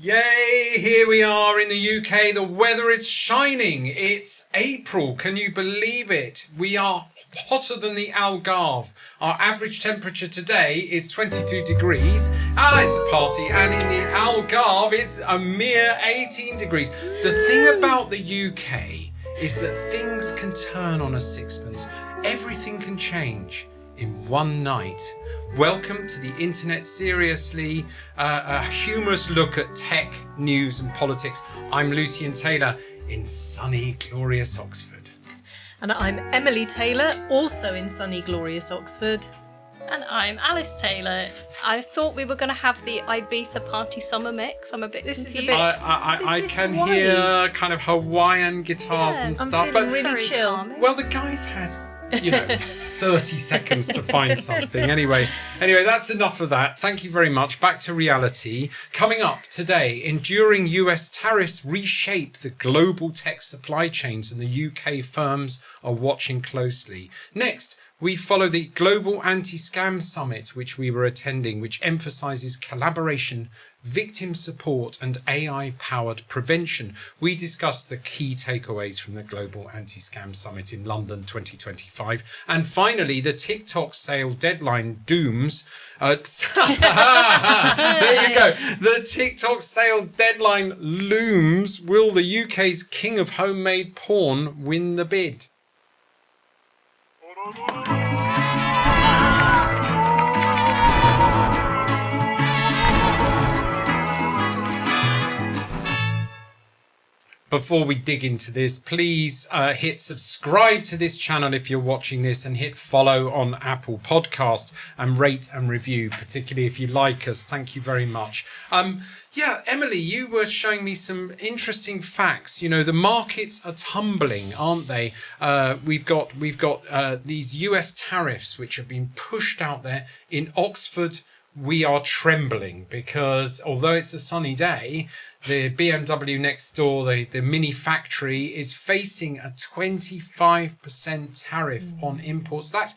Yay! Here we are in the UK. The weather is shining. It's April. Can you believe it? We are hotter than the Algarve. Our average temperature today is 22 degrees. It's a party. And in the Algarve, it's a mere 18 degrees. The thing about the UK is that things can turn on a sixpence. Everything can change in one night. Welcome to the Internet Seriously, a humorous look at tech, news and politics. I'm Lucian Taylor in sunny, glorious Oxford. And I'm Emily Taylor, also in sunny, glorious Oxford. And I'm Alice Taylor. I thought we were going to have the Ibiza party summer mix. I'm a bit confused. I can hear kind of Hawaiian guitars and stuff. I'm feeling really chill. Calming. Well, the guys had 30 seconds to find something. Anyway, that's enough of that. Thank you very much. Back to reality. Coming up today, enduring US tariffs reshape the global tech supply chains, and the UK firms are watching closely. Next, we follow the Global Anti-SCAMS Summit, which we were attending, which emphasises collaboration, victim support and AI-powered prevention. We discuss the key takeaways from the Global Anti-SCAMS Summit in London 2025. And finally, the TikTok sale deadline dooms. There you go. The TikTok sale deadline looms. Will the UK's king of homemade porn win the bid? Before we dig into this, please hit subscribe to this channel if you're watching this, and hit follow on Apple Podcasts, and rate and review, particularly if you like us. Thank you very much. Emily, you were showing me some interesting facts. You know, the markets are tumbling, aren't they? We've got these US tariffs which have been pushed out there. In Oxford, we are trembling because although it's a sunny day, the BMW next door, the mini factory, is facing a 25% tariff on imports. That's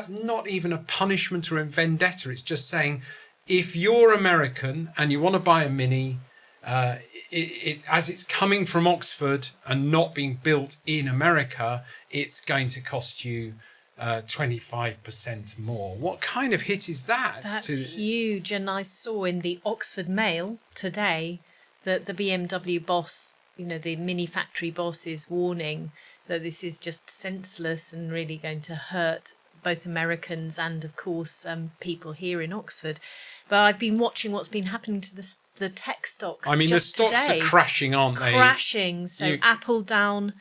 not even a punishment or a vendetta. It's just saying, if you're American and you want to buy a mini, as it's coming from Oxford and not being built in America, it's going to cost you 25% more. What kind of hit is that? That's huge. And I saw in the Oxford Mail today that the BMW boss, the mini factory boss, is warning that this is just senseless and really going to hurt both Americans and, of course, people here in Oxford. But I've been watching what's been happening to the tech stocks. I mean, just the stocks today. are crashing, aren't they? Crashing. So Apple down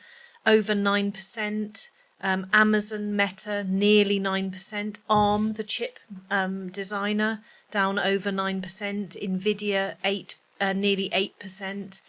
over 9%. Amazon, Meta, nearly 9%. ARM, the chip designer, down over 9%. Nvidia, nearly 8%.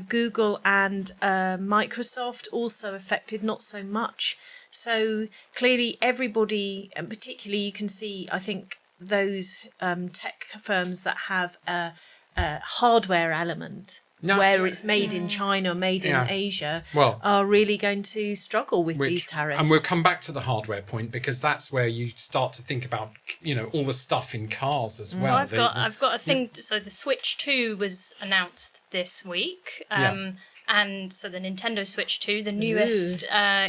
Google and Microsoft also affected, not so much. So clearly everybody, and particularly you can see, I think, those tech firms that have a hardware element, where it's made in China, made in Asia, are really going to struggle with these tariffs. And we'll come back to the hardware point, because that's where you start to think about, all the stuff in cars as well. I've got a thing. So the Switch 2 was announced this week. And so the Nintendo Switch 2, the newest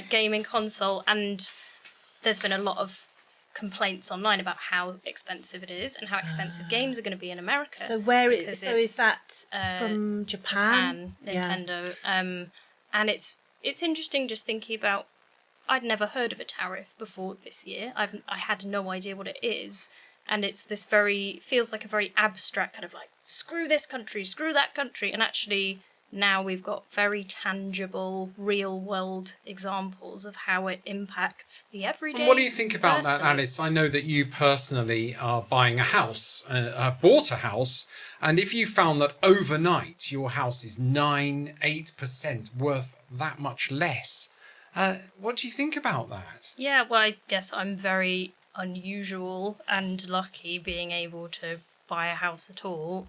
gaming console, and there's been a lot of complaints online about how expensive it is and how expensive games are going to be in America. So is that from Japan? Nintendo. And it's interesting just thinking about, I'd never heard of a tariff before this year. I had no idea what it is. And it's this feels like a very abstract kind of like, screw this country, screw that country. And actually now we've got very tangible, real-world examples of how it impacts the everyday. What do you think about that, Alice? I know that you personally are buying a house, have bought a house, and if you found that overnight your house is 8% worth that much less, what do you think about that? Yeah, well, I guess I'm very unusual and lucky being able to buy a house at all.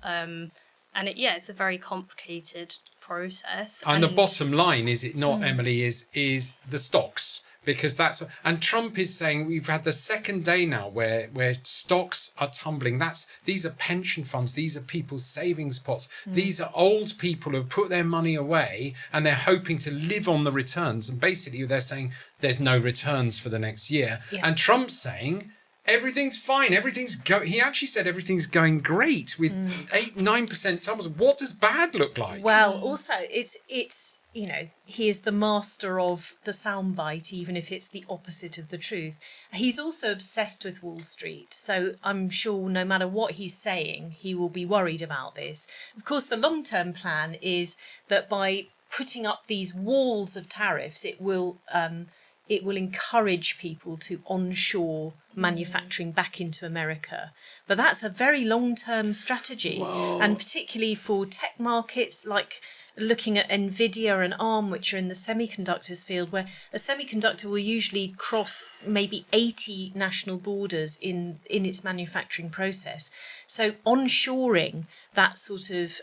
And it's a very complicated process. And the bottom line, is it not, Emily, is the stocks. Because and Trump is saying we've had the second day now where stocks are tumbling. These are pension funds. These are people's savings pots. These are old people who have put their money away and they're hoping to live on the returns. And basically they're saying there's no returns for the next year. Yeah. And Trump's saying everything's fine. He actually said everything's going great with 8-9% tumbles. What does bad look like? Well, also it's he is the master of the soundbite, even if it's the opposite of the truth. He's also obsessed with Wall Street, so I'm sure no matter what he's saying, he will be worried about this. Of course, the long-term plan is that by putting up these walls of tariffs, it will encourage people to onshore manufacturing back into America. But that's a very long-term strategy. Whoa. And particularly for tech markets like looking at NVIDIA and ARM, which are in the semiconductors field, where a semiconductor will usually cross maybe 80 national borders in its manufacturing process. So onshoring that sort of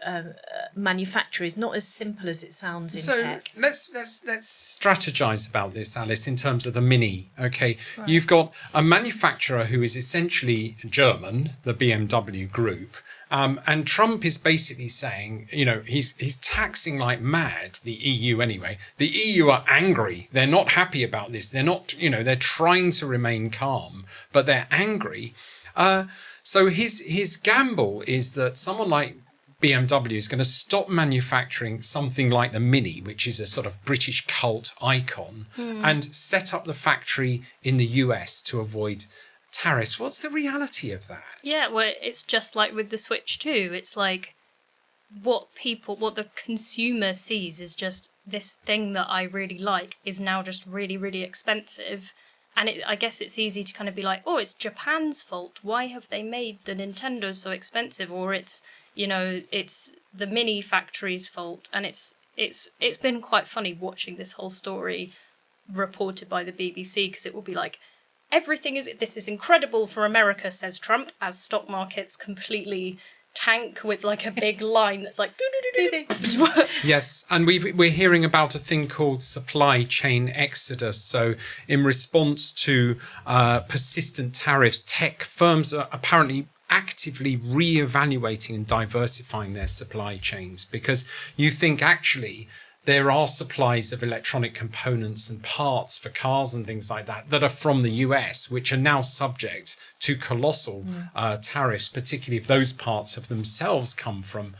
manufacture is not as simple as it sounds in tech. Let's strategize about this, Alice, in terms of the Mini. Okay, right. You've got a manufacturer who is essentially German, the BMW group. And Trump is basically saying, he's taxing like mad, the EU anyway. The EU are angry. They're not happy about this. They're not, they're trying to remain calm, but they're angry. So his gamble is that someone like BMW is going to stop manufacturing something like the Mini, which is a sort of British cult icon, and set up the factory in the US to avoid tariffs. What's the reality of that? Yeah, well, it's just like with the Switch 2. It's like what the consumer sees is just this thing that I really like is now just really, really expensive. And I guess it's easy to kind of be like, oh, it's Japan's fault. Why have they made the Nintendo so expensive? Or it's the Mini factory's fault. And it's been quite funny watching this whole story reported by the BBC, because it will be like, this is incredible for America, says Trump, as stock markets completely tank with like a big line that's like Yes, and we're hearing about a thing called supply chain exodus. So in response to persistent tariffs, tech firms are apparently actively re-evaluating and diversifying their supply chains, because you think actually there are supplies of electronic components and parts for cars and things like that are from the US, which are now subject to colossal tariffs, particularly if those parts have themselves come from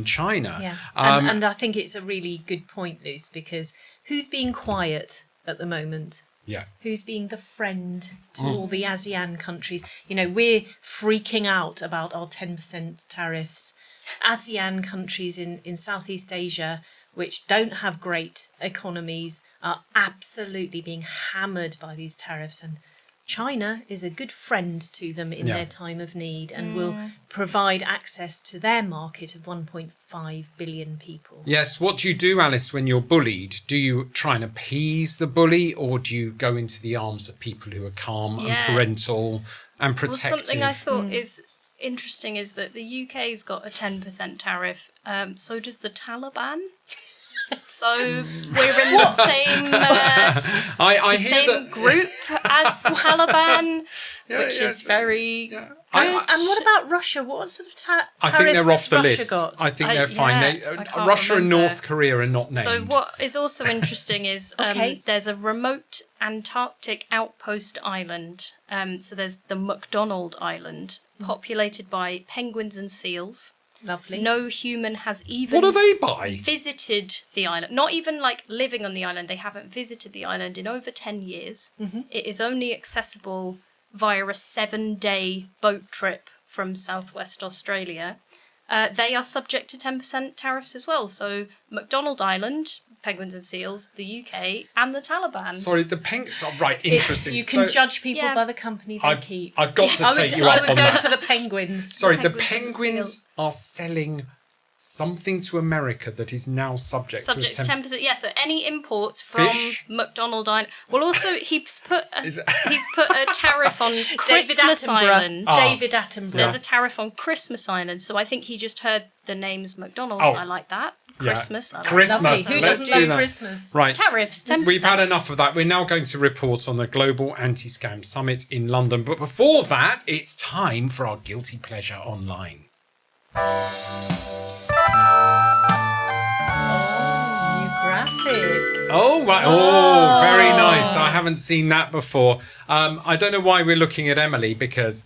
China. Yeah, and I think it's a really good point, Luce, because who's being quiet at the moment? Yeah. Who's being the friend to all the ASEAN countries? We're freaking out about our 10% tariffs. ASEAN countries in Southeast Asia, which don't have great economies, are absolutely being hammered by these tariffs. And China is a good friend to them in their time of need and will provide access to their market of 1.5 billion people. Yes. What do you do, Alice, when you're bullied? Do you try and appease the bully, or do you go into the arms of people who are calm and parental and protective? Well, something I thought is interesting is that the UK's got a 10% tariff. So does the Taliban. So we're in the same group as the Taliban, which is very good. And what about Russia? What sort of tariffs I think they're off the Russia list. got? I think they're fine. Russia and North Korea are not named. So what is also interesting is there's a remote Antarctic outpost island. So there's the McDonald Island, populated by penguins and seals. Lovely. No human has even What are they by? visited the island. Not even like living on the island. They haven't visited the island in over 10 years. Mm-hmm. It is only accessible via a 7-day boat trip from southwest Australia. They are subject to 10% tariffs as well. So McDonald Island, penguins and seals, the UK, and the Taliban. Sorry, the penguins are right. Interesting. You can judge people by the company they keep. I've got to take you up on that. I would go for the penguins. Sorry, the penguins are selling something to America that is now subject to a Subject to 10%. Yeah, so any imports from Fish? McDonald Island. Well, also he's put a tariff on David Christmas Attenborough. Island. David Attenborough. There's a tariff on Christmas Island, so I think he just heard the names McDonald's. Oh. I like that. Yeah. Christmas. I like Christmas. that. Lovely. Who Let's doesn't do love that. Christmas? Right. Tariffs, 10%. We've had enough of that. We're now going to report on the Global Anti-Scam Summit in London. But before that, it's time for our Guilty Pleasure Online. New graphic. Oh, right. Oh, very nice. I haven't seen that before. I don't know why we're looking at Emily, because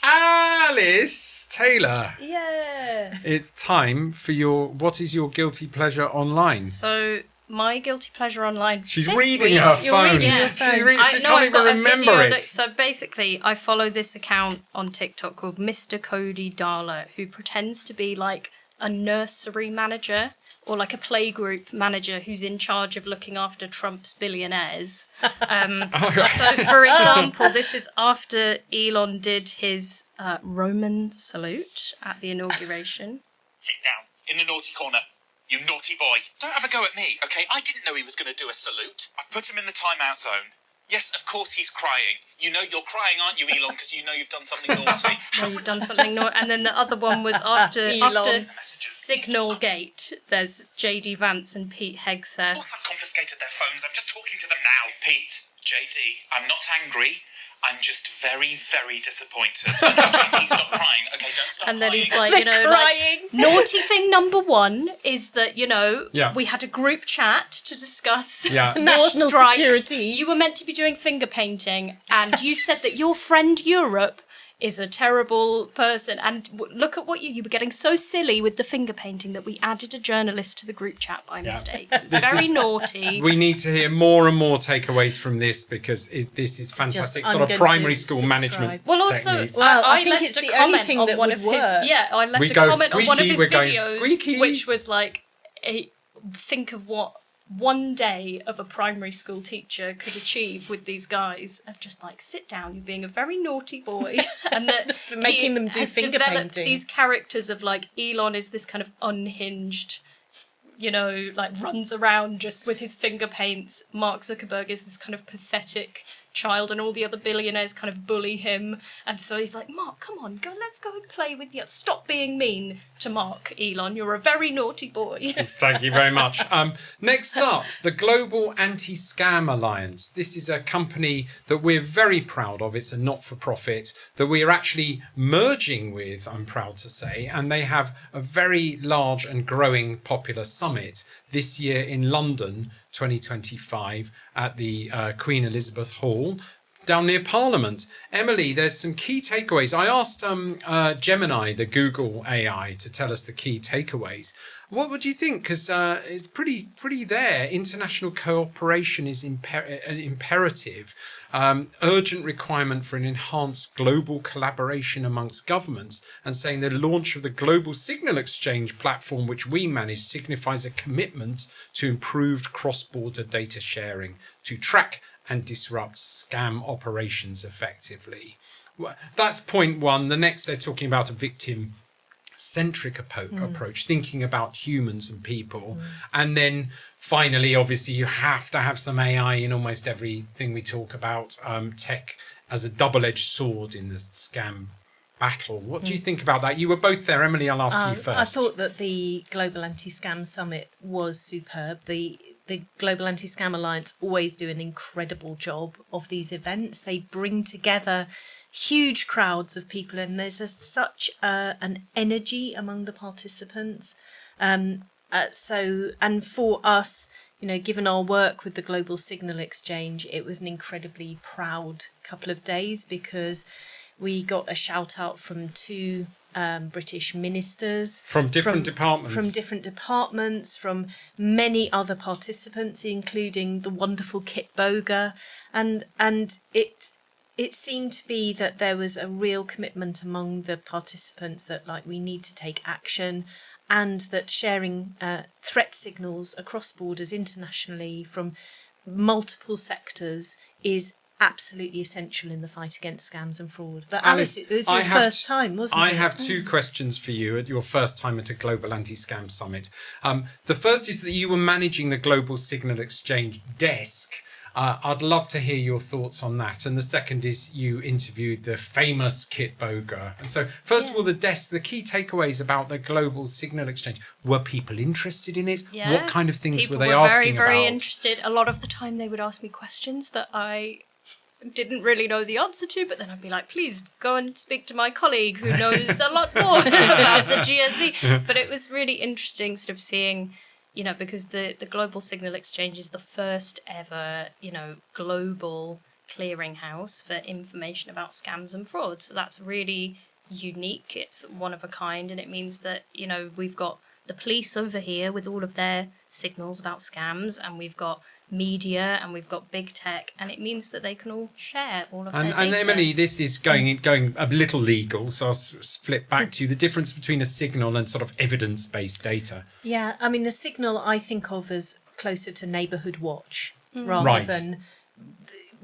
Alice Taylor, Yeah. it's time for what is your Guilty Pleasure Online? So my guilty pleasure online. She's this reading week- her You're phone. reading your She's phone. reading, she I know can't I've even got a remember video it. that, so basically I follow this account on TikTok called Mr. Cody Darla, who pretends to be like a nursery manager or like a playgroup manager who's in charge of looking after Trump's billionaires. So for example, this is after Elon did his Roman salute at the inauguration. Sit down in the naughty corner. You naughty boy. Don't have a go at me, okay? I didn't know he was going to do a salute. I put him in the timeout zone. Yes, of course he's crying. You know you're crying, aren't you, Elon? Because you know you've done something naughty. Well, you've done something naughty. And then the other one was after Elon. Signal Gate. There's JD Vance and Pete Hegseth. Of course I've confiscated their phones. I'm just talking to them now. Pete, JD, I'm not angry. I'm just very, very disappointed. Okay, JD, stop crying. Okay, don't stop And then crying. he's like, They're crying. naughty thing number one is that, Yeah. we had a group chat to discuss Yeah. war National strikes. security. You were meant to be doing finger painting, and you said that your friend Europe is a terrible person. And look at what you were getting so silly with the finger painting that we added a journalist to the group chat by mistake. It was This very is- naughty. We need to hear more and more takeaways from this, because this is fantastic I'm sort of going primary to school subscribe. management Well, also, techniques. Well, I I think left it's a the only comment thing on that one would of work. his. Yeah, I left We a go comment on one of squeaky, his we're going videos, squeaky. which was like, think of what one day of a primary school teacher could achieve with these guys of just like, sit down, you're being a very naughty boy, and that For making he them do has finger developed painting. these characters of like Elon is this kind of unhinged, like runs around just with his finger paints. Mark Zuckerberg is this kind of pathetic child, and all the other billionaires kind of bully him. And so he's like, Mark, come on, let's go and play with you. Stop being mean to Mark, Elon. You're a very naughty boy. Thank you very much. Next up, the Global Anti-Scam Alliance. This is a company that we're very proud of. It's a not-for-profit that we are actually merging with, I'm proud to say, and they have a very large and growing popular summit this year in London, 2025, at the Queen Elizabeth Hall down near Parliament. Emily, there's some key takeaways. I asked Gemini, the Google AI, to tell us the key takeaways. What would you think? Because it's pretty there. International cooperation is an imperative. Urgent requirement for an enhanced global collaboration amongst governments, and saying the launch of the Global Signal Exchange platform, which we manage, signifies a commitment to improved cross-border data sharing to track and disrupt scam operations effectively. That's point one. The next, they're talking about a victim-centric approach, thinking about humans and people. And then finally, obviously, you have to have some AI in almost everything we talk about. Tech as a double-edged sword in the scam battle. What do you think about that? You were both there. Emily, I'll ask you first. I thought that the Global Anti-Scam Summit was superb. The Global Anti-Scam Alliance always do an incredible job of these events. They bring together huge crowds of people, and there's such an energy among the participants. And for us, given our work with the Global Signal Exchange, it was an incredibly proud couple of days, because we got a shout out from two British ministers From different departments. From many other participants, including the wonderful Kit Boga, and it seemed to be that there was a real commitment among the participants that we need to take action, and that sharing threat signals across borders internationally from multiple sectors is absolutely essential in the fight against scams and fraud. But Alice, it was your first time, wasn't it? I have two questions for you at your first time at a Global Anti-Scam Summit. The first is that you were managing the Global Signal Exchange desk. I'd love to hear your thoughts on that. And the second is you interviewed the famous Kit Boga. And so, first of all, the desk, the key takeaways about the Global Signal Exchange. Were people interested in it? Yeah. What kind of things People were they were asking very, very about? interested. A lot of the time they would ask me questions that I didn't really know the answer to, but then I'd be like, please go and speak to my colleague who knows a lot more about the GSE. But it was really interesting sort of seeing, you know, because the Global Signal Exchange is the first ever, you know, global clearinghouse for information about scams and fraud. So that's really unique. It's one of a kind, and it means that, you know, we've got the police over here with all of their signals about scams, and we've got media, and we've got big tech, and it means that they can all share all of their data. And Emily, this is going a little legal, so I'll flip back to you. The difference between a signal and sort of evidence-based data. Yeah, I mean, the signal I think of as closer to neighbourhood watch rather than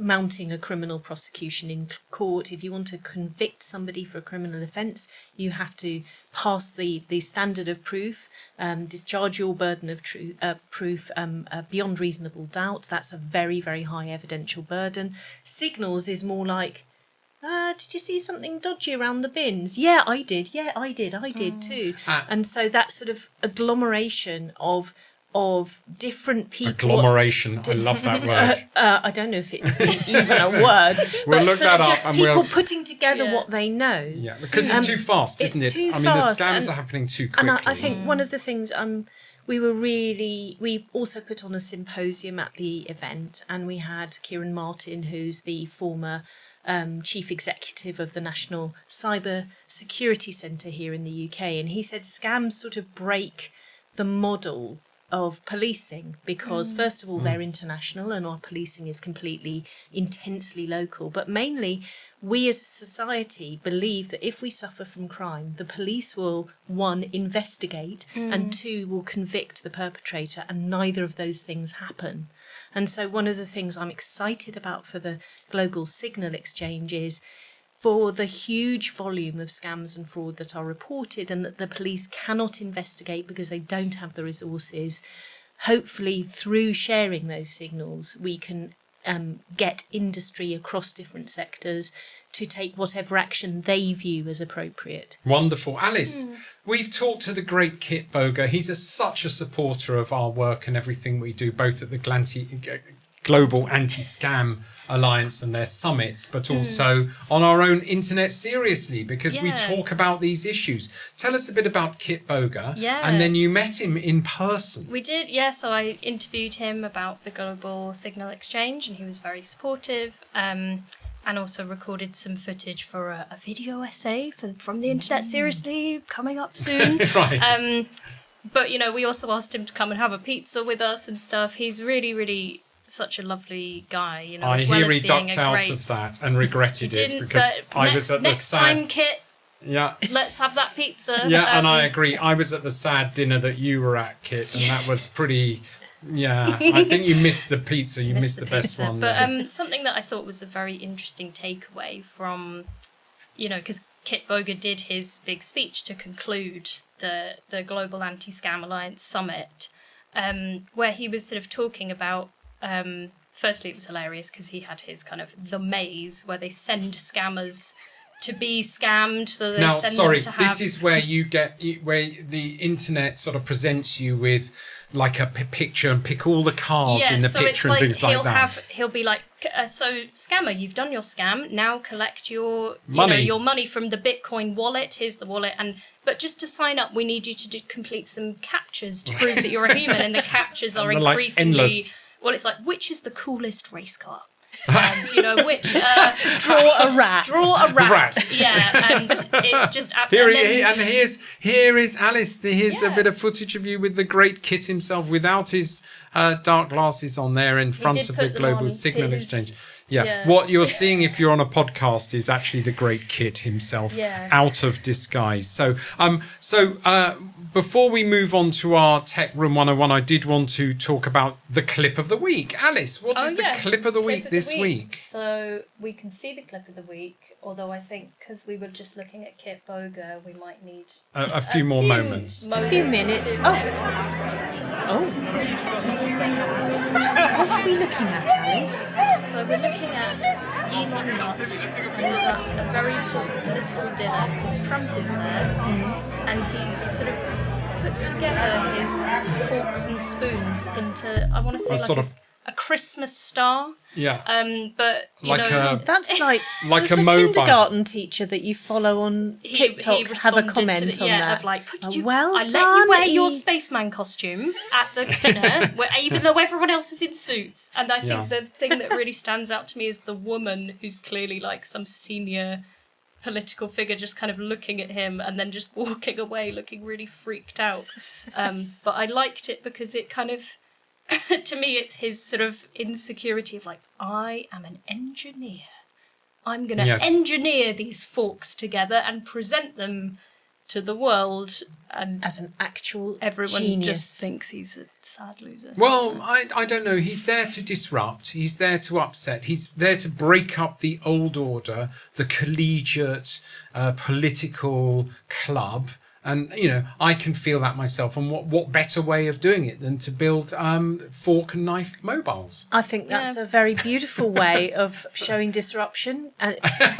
mounting a criminal prosecution in court. If you want to convict somebody for a criminal offence, you have to pass the standard of proof, discharge your burden of proof beyond reasonable doubt. That's a very, very high evidential burden. Signals is more like, did you see something dodgy around the bins? Yeah, I did. Yeah, I did too. And so that sort of agglomeration of different people. Agglomeration. I love that word. I don't know if it's even a word. We'll but look sort that of up just and people we'll putting together what they know. Yeah, because it's too fast, isn't it? Too I mean, the fast, scams are happening too quickly. And I think one of the things we also put on a symposium at the event, and we had Kieran Martin, who's the former chief executive of the National Cyber Security Centre here in the UK, and he said scams sort of break the model of policing because first of all they're international and our policing is completely intensely local, but mainly we as a society believe that if we suffer from crime, the police will, one, investigate and two, will convict the perpetrator, and neither of those things happen. And so one of the things I'm excited about for the Global Signal Exchange is for the huge volume of scams and fraud that are reported and that the police cannot investigate because they don't have the resources, hopefully through sharing those signals we can get industry across different sectors to take whatever action they view as appropriate. Wonderful. Alice, we've talked to the great Kit Boga. He's such a supporter of our work and everything we do, both at the Global Anti-Scam Alliance and their summits, but also on our own Internet Seriously, because we talk about these issues. Tell us a bit about Kit Boga. Yeah. And then you met him in person. We did, yeah. So I interviewed him about the Global Signal Exchange, and he was very supportive. And also recorded some footage for a video essay from the Internet Seriously coming up soon. Right. But, you know, we also asked him to come and have a pizza with us and stuff. He's really, really such a lovely guy, you know. I as well hear as he being ducked a out great... of that and regretted it Didn't, because but I was at the next sad... time, Kit, Yeah. let's have that pizza. Yeah, and I agree. I was at the sad dinner that you were at, Kit, and that was pretty... Yeah, I think you missed the pizza. You missed the best one. But something that I thought was a very interesting takeaway from, you know, because Kit Boga did his big speech to conclude the Global Anti-Scam Alliance Summit, where he was sort of talking about... firstly, it was hilarious because he had his kind of the maze where they send scammers to be scammed. So they now, send sorry, them to have... this is where you get where the internet sort of presents you with like a picture and pick all the cars in the picture and things like that. He'll be like, so scammer, you've done your scam. Now collect your money. Your money from the Bitcoin wallet. Here's the wallet, but just to sign up, we need you to complete some captures to prove that you're a human, and the captures are increasingly. Like endless. Well, it's like, which is the coolest race car? And, you know, which... Draw a rat. Draw a rat. Yeah, and it's just absolutely... Here is Alice. Here's a bit of footage of you with the great Kit himself without his dark glasses on there in front of the Global Signal Exchange. Yeah. What you're seeing if you're on a podcast is actually the great Kit himself out of disguise. So, before we move on to our Tech Room 101, I did want to talk about the clip of the week. Alice, what is the clip of the week this week? So we can see the clip of the week, although I think because we were just looking at Kit Boga, we might need a few more moments. A few minutes. Oh. What are we looking at, Alice? So we're looking at Elon Musk, and he's at a very important political dinner because Trump is there, and he's sort of put together his forks and spoons into, I want to say, A like sort of- a Christmas star. Yeah. But you Like know, a- That's like Like does a the mobile. kindergarten teacher that you follow on TikTok have a responded comment to the, on that. of like, Oh, you, well I let done, you wear your E. spaceman costume at the dinner, where, even though everyone else is in suits. And I think Yeah. the thing that really stands out to me is the woman who's clearly like some senior political figure just kind of looking at him and then just walking away looking really freaked out. But I liked it because it kind of, to me, it's his sort of insecurity of like, I am an engineer. I'm going to Yes. engineer these forks together and present them to the world, and As an actual everyone genius. just thinks he's a sad loser. Well, So- I don't know. He's there to disrupt. He's there to upset. He's there to break up the old order, the collegiate political club. And, you know, I can feel that myself. And what better way of doing it than to build fork and knife mobiles? I think that's Yeah. a very beautiful way of showing disruption. And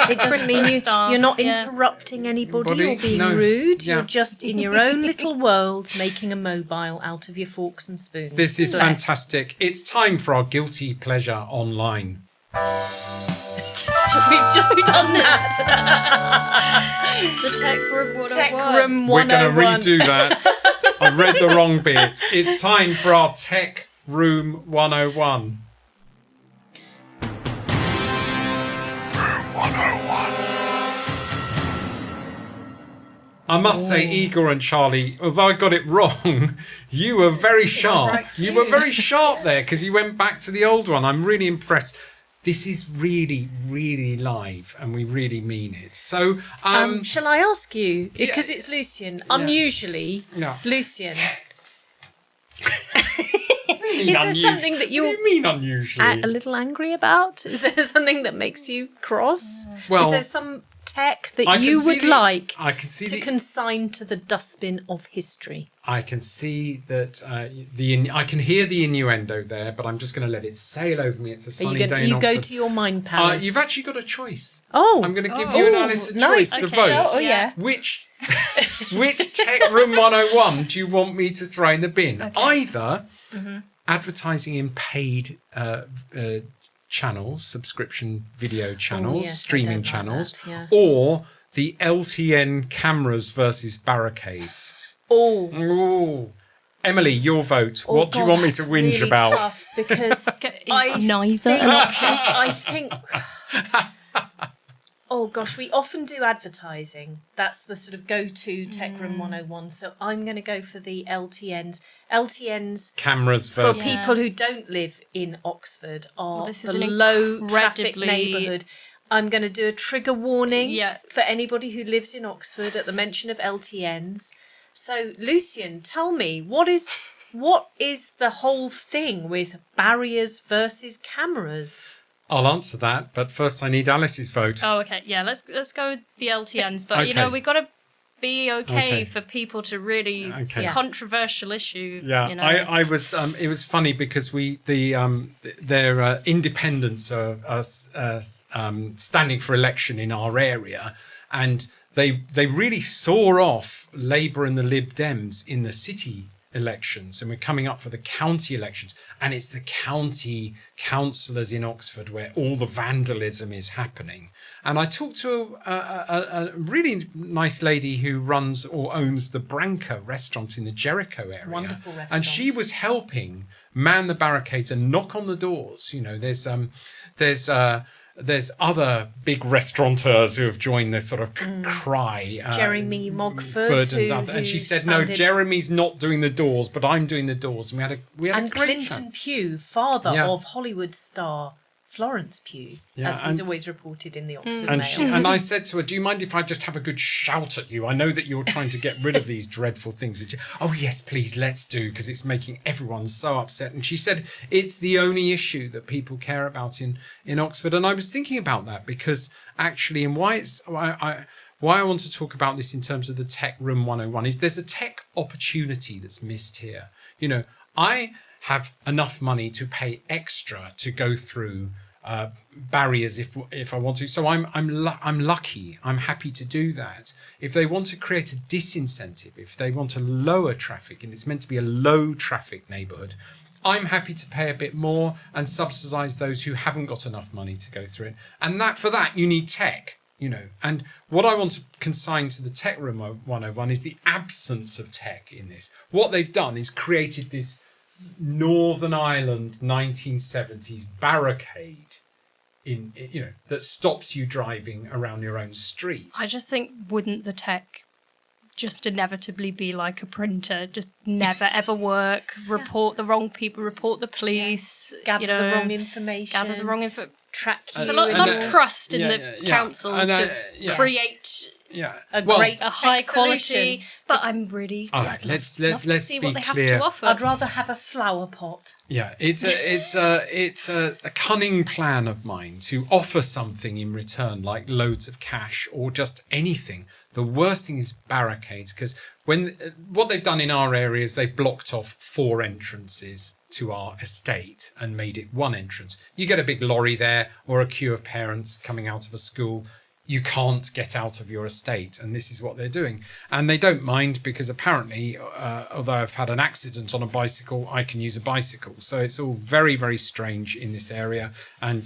it doesn't mean Christmas star, you're not yeah. interrupting anybody or Anybody? being No. rude. Yeah. You're just in your own little world making a mobile out of your forks and spoons. This is Bless. fantastic. It's time for our guilty pleasure online. We've just done that. the Tech Room 101. Tech Room 101. We're going to redo that. I read the wrong bit. It's time for our Tech Room 101. I must say, Igor and Charlie, although I got it wrong, you were very sharp. right You you. were very sharp there because you went back to the old one. I'm really impressed. This is really, really live, and we really mean it. So, Shall I ask you? Because it's Lucian. Unusually, Yeah. Lucian. is there something that What do you're you mean unusually? a little angry about? Is there something that makes you cross? Well, is there some tech that I can you see would the- like I can see to the- consign to the dustbin of history? I can see that I can hear the innuendo there, but I'm just going to let it sail over me. It's a sunny day in You go Oxford. to your mind palace. You've actually got a choice. Oh, I'm going to give you and Alice a nice. choice to Okay. vote. Oh yeah. Which Tech Room 101 do you want me to throw in the bin? Okay. Either advertising in paid channels, subscription video channels, yes, I streaming don't like channels, that, yeah. or the LTN cameras versus barricades. Oh. Ooh. Emily, your vote. Oh, What do you God, want me that's to whinge really about? Tough because It's neither an option. I think. Oh gosh, we often do advertising. That's the sort of go-to Tech Room 101. So I'm going to go for the LTNs. LTNs Cameras for versus... people who don't live in Oxford are this is the an low traffic incredibly- neighbourhood. I'm going to do a trigger warning Yeah. for anybody who lives in Oxford at the mention of LTNs. So, Lucian, tell me, what is the whole thing with barriers versus cameras? I'll answer that, but first I need Alice's vote. Oh, okay. Yeah, let's go with the LTNs. But you know, Okay. we got to be okay Okay. for people to really. It's a Okay. controversial issue. Yeah, you know. I was. It was funny because their independents are standing for election in our area, and they really saw off Labour and the Lib Dems in the city elections, and we're coming up for the county elections, and it's the county councillors in Oxford where all the vandalism is happening. And I talked to a really nice lady who runs or owns the Branca restaurant in the Jericho area. Wonderful restaurant. And she was helping man the barricades and knock on the doors. You know, there's other big restaurateurs who have joined this sort of cry. Jeremy Mogford, and she said, "No, Jeremy's not doing the doors, but I'm doing the doors." And we had a and great Clinton chat. Pugh, father Yeah. of Hollywood star Florence Pugh, Yeah, as he's and- always reported in the Oxford And Mail. and I said to her, do you mind if I just have a good shout at you? I know that you're trying to get rid of these dreadful things. Oh, yes, please, let's do, because it's making everyone so upset. And she said it's the only issue that people care about in Oxford. And I was thinking about that because actually, and why I want to talk about this in terms of the Tech Room 101 is there's a tech opportunity that's missed here. You know, I have enough money to pay extra to go through barriers if I want to. So I'm lucky. I'm happy to do that. If they want to create a disincentive, if they want to lower traffic, and it's meant to be a low traffic neighbourhood, I'm happy to pay a bit more and subsidise those who haven't got enough money to go through it. And that for that you need tech. You know, and what I want to consign to the Tech Room 101 is the absence of tech in this. What they've done is created this Northern Ireland 1970s barricade that stops you driving around your own street. I just think, wouldn't the tech just inevitably be like a printer, just never ever work, report the wrong people, report the police, Gather the wrong information. gather the wrong info. Track you. There's a lot of trust in the yeah. council And, to yes. create a great a high tech quality. solution. But I'm really All right, let's love to see be what they have clear. to offer. I'd rather have a flower pot. Yeah, it's a cunning plan of mine to offer something in return, like loads of cash or just anything. The worst thing is barricades, because what they've done in our area is they've blocked off 4 entrances to our estate and made it 1 entrance. You get a big lorry there or a queue of parents coming out of a school. You can't get out of your estate, and this is what they're doing. And they don't mind because apparently, although I've had an accident on a bicycle, I can use a bicycle. So it's all very, very strange in this area. And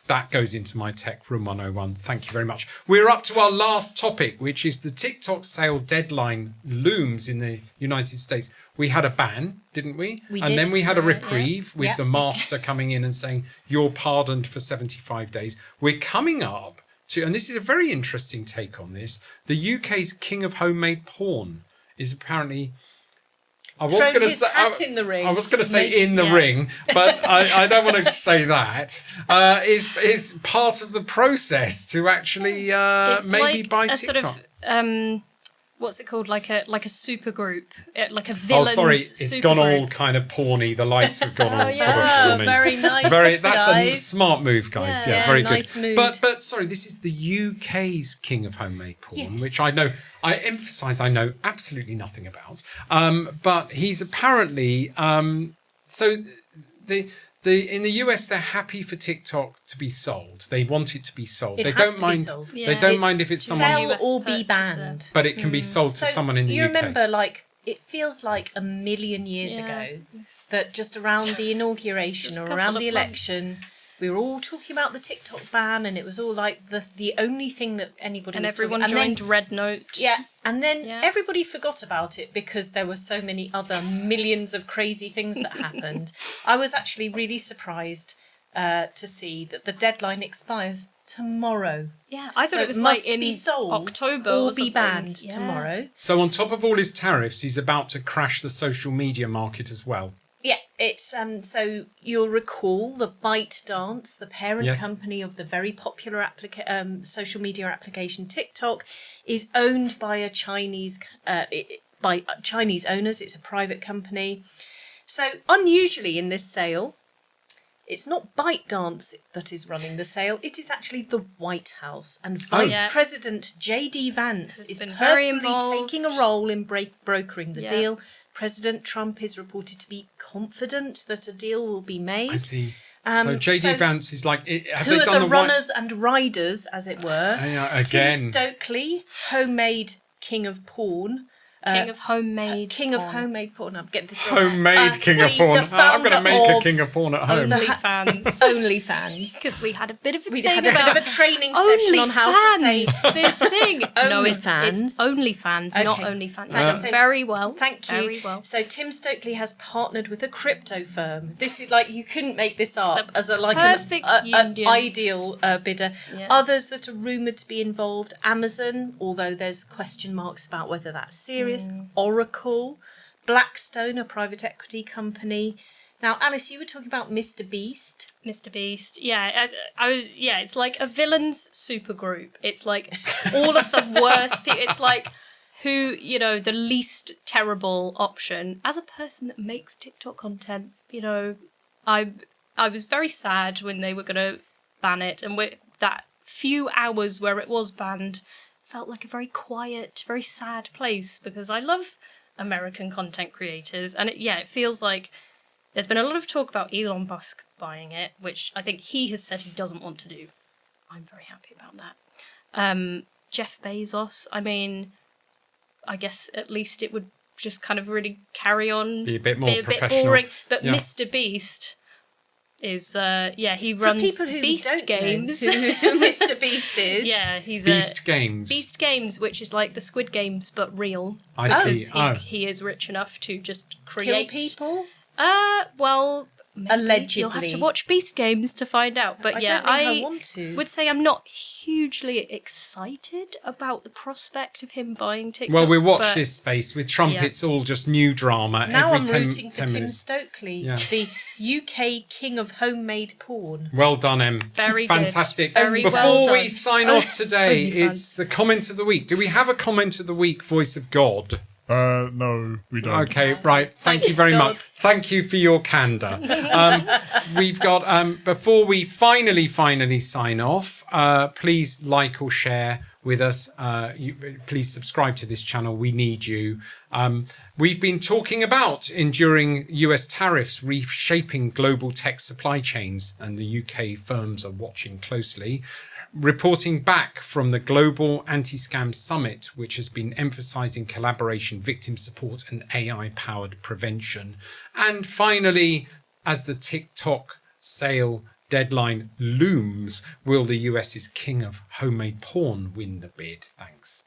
that goes into my Tech Room 101. Thank you very much. We're up to our last topic, which is the TikTok sale deadline looms in the United States. We had a ban, didn't we? We and did. then we had a reprieve with Yeah. the master coming in and saying, you're pardoned for 75 days. We're coming up to, and this is a very interesting take on this, the UK's king of homemade porn is apparently... I was Thrown going to his say hat in the ring. I was going to say Maybe, in the yeah. ring, but I don't want to say that. Is part of the process to actually It's maybe like buy a TikTok. sort of what's it called? Like a super group, like a villains. Oh, sorry, it's super gone all group. kind of porny. The lights have gone all Oh, sort of yeah. porny. Very nice. That's a guys. smart move, guys. Yeah. Yeah, Yeah, very nice good. mood. But sorry, this is the UK's king of homemade porn, Yes. which I emphasise I know absolutely nothing about. But he's apparently so in the US they're happy for TikTok to be sold. They want it to be sold. It they has don't to be mind. sold. They Yeah. don't It's mind if it's to someone, Sell US or be purchaser. banned. but it can be sold to someone in the you UK. remember, like, it feels like a million years Yeah. ago that just around the inauguration Just a or couple around of the months. election, we were all talking about the TikTok ban, and it was all like the only thing that anybody And was everyone talking. joined Red Note. Yeah, and then Yeah. everybody forgot about it because there were so many other millions of crazy things that happened. I was actually really surprised to see that the deadline expires tomorrow. Yeah, I thought So it was it like must in be sold October or be something. banned Yeah. tomorrow. So on top of all his tariffs, he's about to crash the social media market as well. Yeah, it's so you'll recall the ByteDance, the parent Yes. company of the very popular social media application TikTok, is owned by a Chinese by Chinese owners. It's a private company. So unusually in this sale, it's not ByteDance that is running the sale. It is actually the White House, and Vice Yeah. President J.D. Vance Has is been very personally involved. taking a role in brokering the Yeah. deal. President Trump is reported to be confident that a deal will be made. I see. So JD so Vance is like, have Who they are done the the right- runners and riders, as it were? again. Tim Stokely, homemade king of porn. King of homemade. King of porn. homemade porn. I'm getting this wrong. Homemade king of the porn. I'm going to founder make a of king of porn at home. OnlyFans. OnlyFans. Because we had a bit of a We thing had a bit about of a training session on how to say OnlyFans, this thing. No, it's OnlyFans. OnlyFans, not Okay. OnlyFans. Right, Done so very well. Thank you. Very well. So Tim Stokely has partnered with a crypto firm. This is like, you couldn't make this up The as an perfect union. ideal bidder. Yeah. Others that are rumoured to be involved: Amazon, although there's question marks about whether that's serious. Mm. Oracle, Blackstone, a private equity company. Now, Alice, you were talking about Mr. Beast. Mr. Beast, yeah, it's like a villains supergroup. It's like all of the worst people. It's like the least terrible option. As a person that makes TikTok content, I was very sad when they were going to ban it, and that few hours where it was banned felt like a very quiet, very sad place, because I love American content creators, and it feels like there's been a lot of talk about Elon Musk buying it, which I think he has said he doesn't want to do. I'm very happy about that. Jeff Bezos, I mean, I guess at least it would just kind of really carry on. Be a bit more professional. Bit boring. But Yeah. Mr. Beast is, he runs For people who Beast don't Games. know who Mr. Beast is. Yeah, he's Beast Games. Beast Games, which is like the Squid Games but real. I see. Because he is rich enough to just create Kill people? Well, maybe. Allegedly. You'll have to watch Beast Games to find out. But I yeah, don't think I want to. would say I'm not hugely excited about the prospect of him buying TikTok. Well, we watch but this space. With Trump, Yeah. it's all just new drama. Now every I'm 10, rooting for 10 Tim minutes. Stokely, Yeah. the UK king of homemade porn. Well done, Em. Very good. Fantastic. Very Before well we done. sign off today, OnlyFans. it's the comment of the week. Do we have a comment of the week, Voice of God? No, we don't. Okay, right. Thank you Thanks, very God. much. Thank you for your candour. We've got, before we finally sign off, please like or share with us. Please subscribe to this channel. We need you. We've been talking about enduring US tariffs reshaping global tech supply chains, and the UK firms are watching closely. Reporting back from the Global Anti-Scam Summit, which has been emphasising collaboration, victim support and AI-powered prevention. And finally, as the TikTok sale deadline looms, will the US's king of homemade porn win the bid? Thanks.